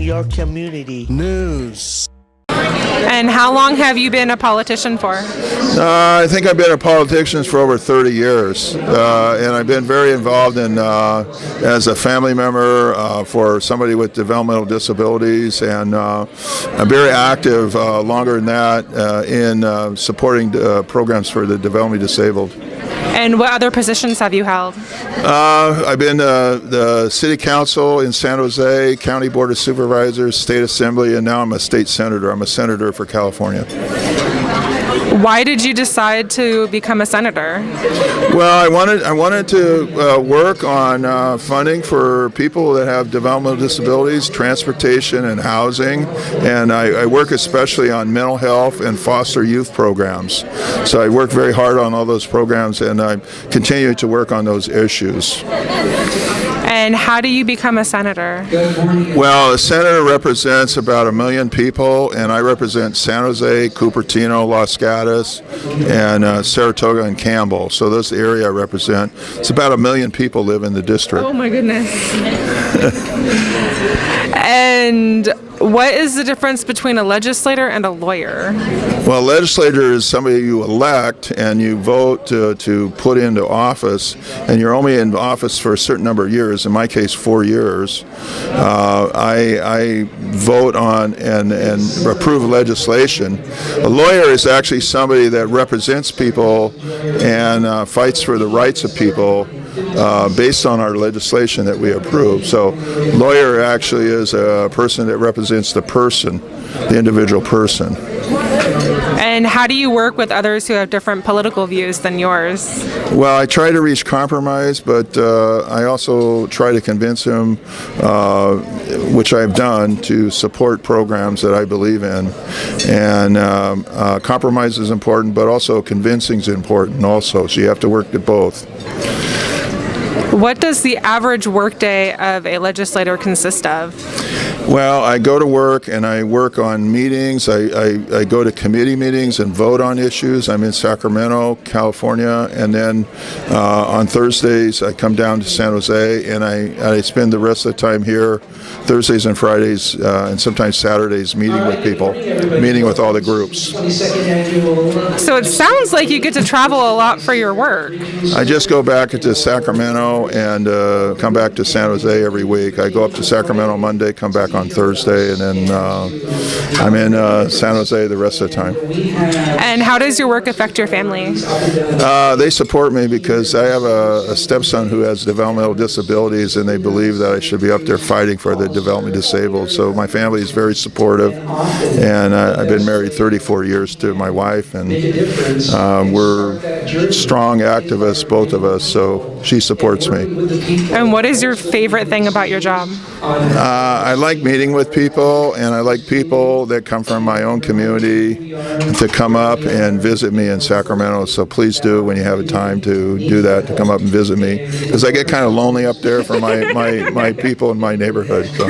your community. News. And how long have you been a politician for? I think I've been a politician for over 30 years, and I've been very involved in as a family member for somebody with developmental disabilities, and I'm very active longer than that in supporting programs for the developmentally disabled. And what other positions have you held? I've been the city council in San Jose, county board of supervisors, state assembly, and now I'm a state senator. I'm a senator for California. Why did you decide to become a senator? Well, I wanted to work on funding for people that have developmental disabilities, transportation, and housing, and I work especially on mental health and foster youth programs. So I work very hard on all those programs, and I'm continuing to work on those issues. And how do you become a senator? Well, a senator represents about 1 million people, and I represent San Jose, Cupertino, Los Gatos, and Saratoga and Campbell. So that's the area I represent. It's about 1 million people live in the district. Oh my goodness. And what is the difference between a legislator and a lawyer? Well, a legislator is somebody you elect and you vote to put into office, and you're only in office for a certain number of years, in my case 4 years. I vote on and approve legislation. A lawyer is actually somebody that represents people and fights for the rights of people based on our legislation that we approve. So lawyer actually is a person that represents the person, the individual person. And how do you work with others who have different political views than yours? Well, I try to reach compromise, but I also try to convince him, which I've done, to support programs that I believe in. And compromise is important, but also convincing is important also, so you have to work at both. What does the average workday of a legislator consist of? Well, I go to work and I work on meetings. I go to committee meetings and vote on issues. I'm in Sacramento, California, and then on Thursdays I come down to San Jose and I spend the rest of the time here, Thursdays and Fridays, and sometimes Saturdays, meeting with people, meeting with all the groups. So it sounds like you get to travel a lot for your work. I just go back to Sacramento and come back to San Jose every week. I go up to Sacramento Monday, come back on Thursday, and then I'm in San Jose the rest of the time. And how does your work affect your family? They support me because I have a stepson who has developmental disabilities, and they believe that I should be up there fighting for the developmentally disabled. So my family is very supportive, and I've been married 34 years to my wife, and we're strong activists, both of us, so she supports me. And what is your favorite thing about your job? I like meeting with people, and I like people that come from my own community to come up and visit me in Sacramento. So please do, when you have a time to do that, to come up and visit me, because I get kind of lonely up there for my people in my neighborhood. So.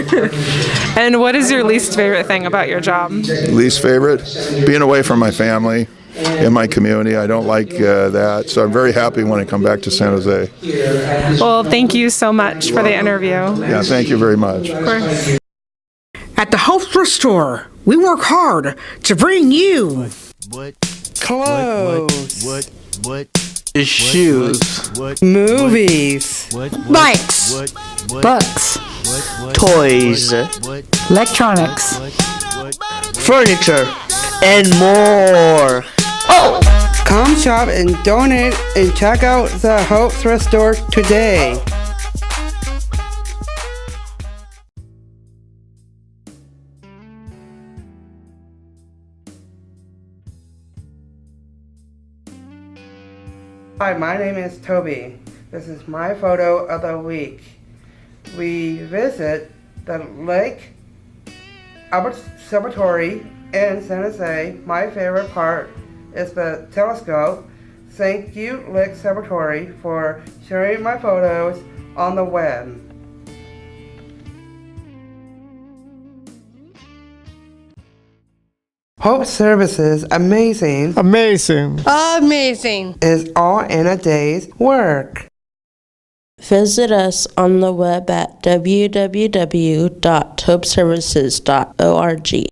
And what is your least favorite thing about your job? Least favorite? Being away from my family in my community. I don't like that, so I'm very happy when I come back to San Jose. Well, thank you so much for the interview. Yeah, thank you very much. Of course. At the Hope Thrift Store, we work hard to bring you clothes, Shoes. movies, Bikes, books, Toys. electronics. Furniture. And more. Come shop and donate and check out the Hope Thrift Store today. Hi, my name is Toby. This is my photo of the week. We visit the Lake Observatory in San Jose. My favorite part is the telescope. Thank you, Lake Observatory, for sharing my photos on the web. Hope Services Amazing Amazing. is all in a day's work. Visit us on the web at www.topeservices.org.